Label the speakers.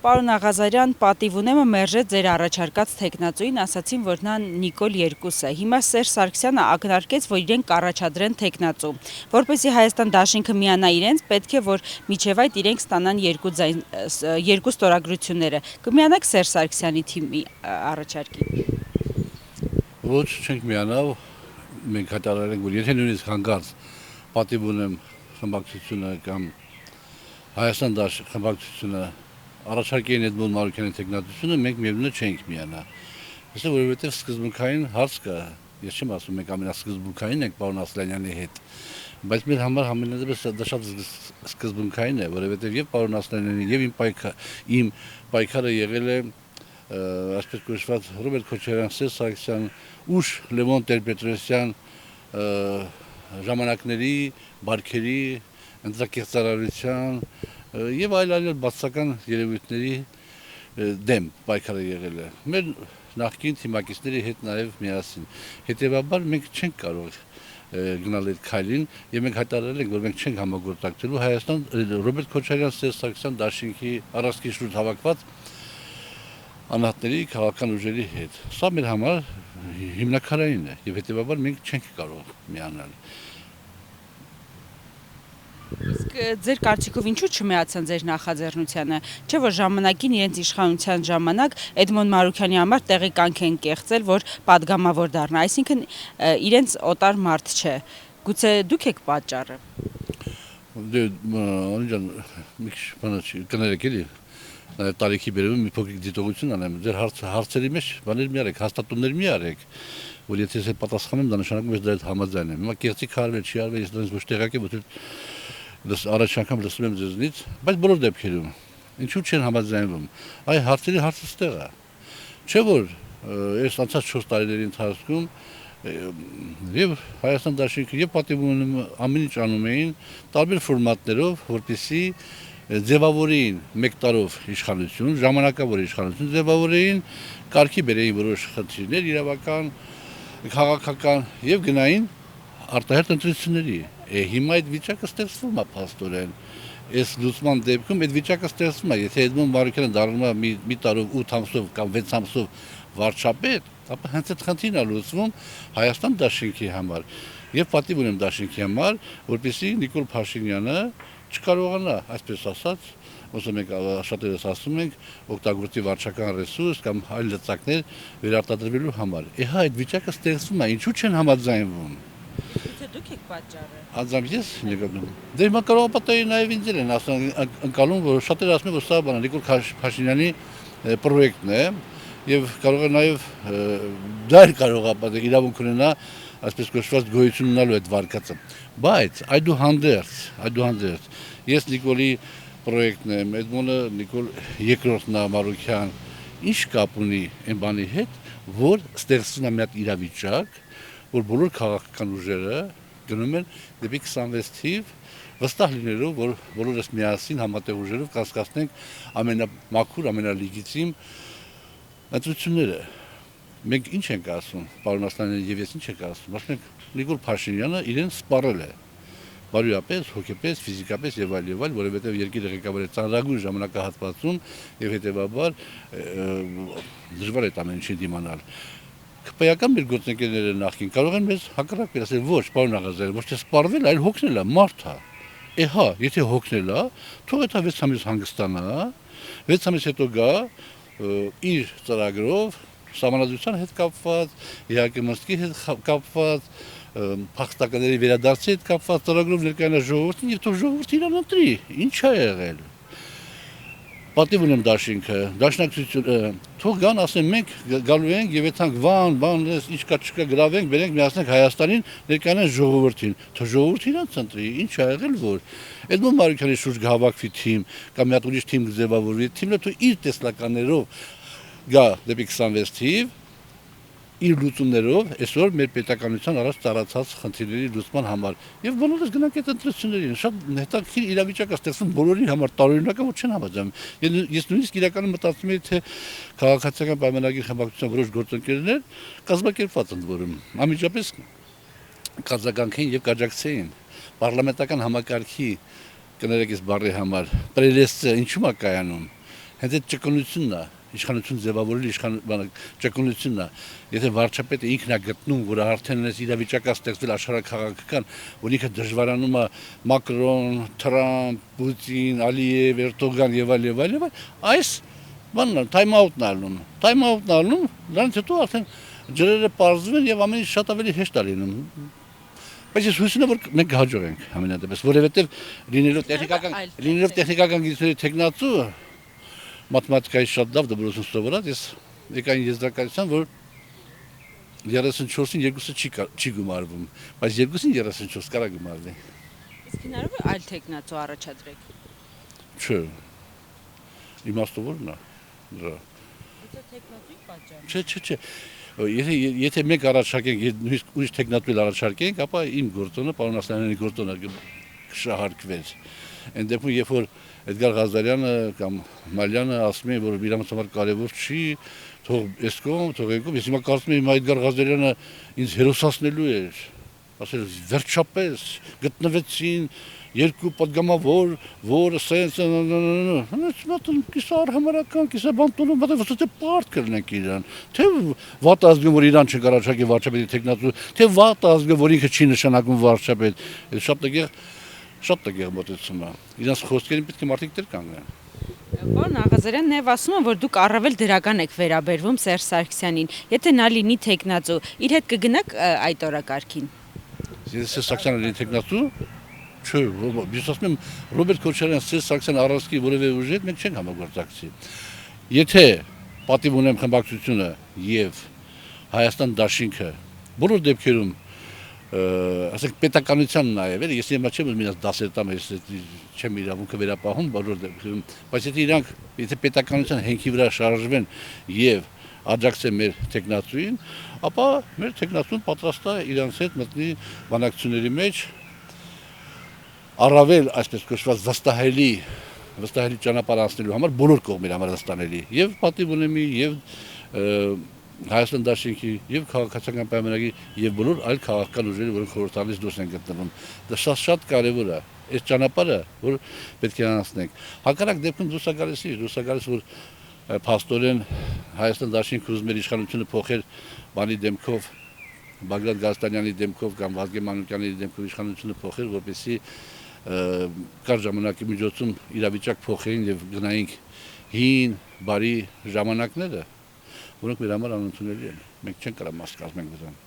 Speaker 1: Պարոն Աղազարյան, պատիվ ունեմ մերժեց ձեր առաջարկած թեկնածուին, ասացին, որ նա Նիկոլ 2 է։ Հիմա Սերժ Սարգսյանը ակնարկեց, որ իրենք կառաջադրեն թեկնածու։ Որպեսզի Հայաստան դաշինքը միանա իրենց, պետք է որ միջև այդ իրենք ստանան երկու ստորագրությունները։ Կմիանաք Սերժ Սարգսյանի թիմի առաջարկին։
Speaker 2: Ոչ, չենք միանա, մենք հայտարարել ենք, որ եթե նույնիսկ հանգարց պատիվ ունեմ խմբակցությունը կամ Հայաստան դաշինք խմբակցությունը առաջարկային Էդմոն Մարուկյանի թեկնածությունը, մենք միևնույն է չենք միանա։ Այսինքն, որովհետև սկզբունքային հարց կա, ես չեմ ասում, մենք ամենասկզբունքային ենք պարոն Ասլանյանի հետ, բայց մեր համար համենայնիվս դա շատ սկզբունքային է, որովհետև եւ պարոն Ասլանյանի եւ իմ պայքարը եղել է այսպես կոչված Ռոբերտ Քոչարյան, Սերժ Սարգսյան, ուշ Լևոն Տեր-Պետրոսյան ժամանակների, բարքերի, ընտրակեղծարարության եւ այլ բացական երևույթների դեմ պայքարը եղել է։ Մեր նախկին թիմակիցների հետ նաեւ միասին։ Հետեւաբար մենք չենք կարող գնալ այդ քայլին եւ մենք հայտարարել ենք, որ մենք չենք համագործակցելու Հայաստան Ռոբերտ Քոչարյան, Սերժ Սարգսյան դաշինքի առանցքի շուրջ հավաքված անհատների քաղաքական ուժերի հետ։ Սա մեր համար հիմնակարային է եւ հետեւաբար մենք չենք կարող միանալ։
Speaker 1: Իսկ ձեր կարծիքով ինչու չմիացան ձեր նախաձեռնությանը, չէ՞ որ ժամանակին իրենց իշխանության ժամանակ Էդմոն Մարուկյանի համար տեղեկանք են կեղծել, որ падգամավոր դառնա, այսինքն իրենց օտար մարդ չէ։ Գուցե դուք եք պատճառը։
Speaker 2: Դե անջան մի քիչ բանը կներեք էլի տարիքի բերում մի փոքրիկ դիտողություն անեմ, ձեր հարցերի մեջ բաներ մի արեք, հաստատումներ մի արեք, որ եթե ես պատասխանեմ, դա նշանակում է դրա հետ համաձայն եմ։ Հիմա կեղծիք արվել, չի արվել, ես դրանից ոչ տեղյակ եմ, որ առաջ անգամ լսում եմ ձեզնից, բայց բոլոր դեպքերում ինչու չեն համաձայնվում։ Այ հարցերի հարցը ստեղ է։ Չէ՞ որ այս անցած 4 տարիների ընթացքում եւ Հայաստան դաշինքը եւ պատիվ ունեմ ամեն ինչ անում էին տարբեր ֆորմատներով, որպեսզի ձևավորեին մեկ տարով իշխանություն, ժամանակավոր իշխանություն ձևավորեին, կարգի բերեին որոշ խնդիրներ իրավական, քաղաքական եւ գնային արտահերթ ընտրությունների։ Հիմա այդ վիճակը ստեղծվում է փաստորեն։ Այս լուսման դեպքում այդ վիճակը ստեղծվում է, եթե Էդմոն Մարուկյանը դառնում է մի տարով 8 ամսով կամ 6 ամսով վարչապետ, ապա հենց այդ խնդիրն է լուծվում Հայաստան դաշինքի համար եւ պատիվ ունեմ դաշինքի համար, որպեսզի Նիկոլ Փաշինյանը չկարողանա, այսպես ասած, ոնց մենք շատերս ասում ենք, օգտագործի վարչական ռեսուրս կամ այլ լծակներ վերարտադրվելու համար։ Հա այդ վիճակը ստեղծվում է, ինչու չեն համաձայնվում։
Speaker 1: Գուցե դուք եք պատճառը։
Speaker 2: Անձամբ ես նկատում։ Դե հիմա կարող պատահի նաեւ ինձ են անցալում, որ շատերը ասում են, որ սա բանը Նիկոլ Փաշինյանի պրոյեկտն է եւ կարող է նաեւ դա կարող է իրավունք ունենա այսպես կոչված գոյություն ունենալու այդ վարկածը։ Բայց այդուհանդերձ ես Նիկոլի պրոյեկտն եմ, Էդմոնը Նիկոլ երկրորդն է Մարուկյան, ինչ կապ ունի այն բանի հետ, որ ստեղծվում է մի հատ իրավիճակ, որ բոլոր քաղաքական ուժերը գնում են դեպի 26 թիվ, վստահ լինելով, որ բոլորս միասին համատեղ ուժերով կասկածենք ամենամաքուր, ամենալիգիտիմ ընտրությունները։ Մենք ինչ ենք ասում, պարոն Ասլանյանը եւ ես ինչ ենք ասում, ասում ենք Նիկոլ Փաշինյանը իրեն սպառել է։ Բարոյապես, հոգեպես, ֆիզիկապես եւ այլ, որովհետեւ երկիրը ղեկավարել ծանրագույն ժամանակահատվածում եւ հետեւաբար դժվար է ամեն ինչին դիմանալ։ ԿՊ-ական մեր գործընկերները նախքին կարող են մեզ հակառակ ասել, ոչ, պարոն Աղազարյան, ոչ թե սպառվել, այլ հոգնել է, մարդ է։ Հա, եթե հոգնել է, թող այդ 6 ամիս հանգստանա, 6 ամիս հետո գա իր ծրագրով Սահմանադրության հետ կապված, իհարկե Մստի հետ կապված, փախստականների վերադարձի հետ կապված ծրագրով ներկայանա ժողովրդին եւ թող ժողովուրդը իրան ընտրի։ Ինչ է եղել։ Պատիվ ունեմ դաշինքը, դաշնակցությունը, թող գան, ասեն մենք գալու ենք եւ եթանք բան, ինչ կա չկա գրավենք, բերենք միացնենք Հայաստանին, ներկայանան ժողովրդին։ Թող ժողովուրդը իրանց ընտրի։ Ինչ է եղել որ Էդմոն Մարուկյանի շուրջ հավաքվի թիմ, կամ մի հատ ուրիշ թիմ ձևավորվի, թիմը թող իր տեսլականներով գա դեպի 26 թիվ, իր լուծումներով այսօր մեր պետականության առաջ ծառացած խնդիրների լուծման համար եւ բոլորս գնանք այդ ընտրություններին շատ հետաքրքիր իրավիճակ է ստեղծվում բոլորի համար տարօրինակ է որ չեն համաձայնում ես նույնիսկ իրականում մտածում եմ թե քաղաքացիական պայմանագիր խմբակցության որոշ գործընկերներ կազմակերպված ընդ որում անմիջապես կազմակերպեին եւ կաջակցեին պարլամենտական համակարգի կներեք այս բառի համար պրելեսը ինչու՞ է կայանում հենց այդ ճկունությունն է, իշխանություն ձևավորել ճկունությունն է, եթե վարչապետը ինքն է գտնում, որ արդեն այս իրավիճակը ստեղծվել աշխարհաքաղաքական, որ ինքը դժվարանում է Մակրոն, Թրամփ, Պուտին, Ալիև, Էրդոգան եւ այլ, այս բանն թայմ-աութն ալնում, դրանից հետո արդեն ջրերը պարզվեն եւ ամեն ինչ շատ ավելի հեշտ է լինում։ Բայց ես հույս ունեմ, որ մենք հաջող ենք ամենատեպս, որովհետեւ լինելով տեխնիկական գիտությունների տեխնացու, մաթեմատիկայի շատ լավ դպրոցում սովորած, ես եկային եզրակացության, որ 34-ին 2-ը չի գումարվում, բայց 2-ին 34 կարա գումարվի։
Speaker 1: Իսկ հնարավոր է այլ տեխնացու առաջադրեք։
Speaker 2: Չէ։ Իմաստը ո՞րն է։ Դրա։
Speaker 1: Դա տեխնացուի պատճառ։
Speaker 2: Չէ։ Եթե մենք առաջարկենք, նույնիսկ ուրիշ տեխնատուր առաջարկենք, ապա իմ գործոնը, պարոն Ասլանյանի գործոնը կշահարկվեր։ Այն դեպքում, երբ որ Էդգար Ղազարյանը կամ Մալյանը ասում են, որ իրանց համար կարևոր չի, թող այս կողմ, թող այն կողմ, ես հիմա կարծում եմ, Էդգար Ղազարյանը ինձ հերոսացնելու էր, ասել վերջապես գտնվեցին երկու падգամավոր, որը սենց կիսա արհամարական, կիսա բանտոնում, վստահ պարտ կրնենք իրան, թե վատ ազգում, որ իրան չկարաչակի վարչապետի տեխնացու, թե վատ ազգում, որ ինքը չի նշանակում վարչապետ, շատ տգեղ մոտեցում է, իրանց խոսքերին պետք է մարդիկ դեր կանգնեն։
Speaker 1: Պարոն Աղազարյան նաև ասում են, որ դուք առավել դրական եք վերաբերվում Սերժ Սարգսյանին, եթե նա լինի տեխնացու, իր հետ կգնաք այդ օրակարգին։
Speaker 2: Եթե Սարգսյանը լինի տեխնացու, չէ, ես ասում եմ Ռոբերտ Քոչարյան, Սերժ Սարգսյան առանցքի որևէ ուժի հետ մենք չենք համագործակցի։ Եթե պատիվ ունեմ խմբակցությունը եւ Հայաստան դաշինքը բոլոր դեպքերում ասենք պետականության նաեւ, ես հիմա չեմ ուզում իրաց դասեր տամ, ես չեմ իրավունքը վերապահում բոլոր դեպքերում, բայց եթե պետականության հենքի վրա շարժվեն եւ աջակցեն մեր տեխնացուին, ապա մեր տեխնացուն պատրաստ է իրանց հետ մտնի բանակցությունների մեջ առավել այսպես կոչված վստահելի ճանապարհ անցնելու համար բոլոր կողմերի համար վստահելի եւ պատիվ ունեմի եւ Հայաստան դաշինքի եւ քաղաքացիական պայմանագրի եւ բոլոր այլ քաղաքական ուժերի, որոնք խորհրդանից դուրս են գտնվում։ Դա շատ կարեւոր է։ Այս ճանապարհը, որ պետք է անցնենք։ Հակառակ դեպքում դուրս է գալիս, որ փաստորեն Հայաստան դաշինքը ուզում էր իշխանությունը փոխել բանի դեմքով, Բագրատ Գալստանյանի դեմքով կամ Վազգեն Մանուկյանի դեմքով իշխանությունը փոխել, որպեսզի կար ժամանակի միջոցում իրավիճակ փոխեին եւ գնայինք հին, բարի ժամանակները, որոնք մեր համար անընդունելի են։ Մենք չենք կարող մաս կազմենք դրան։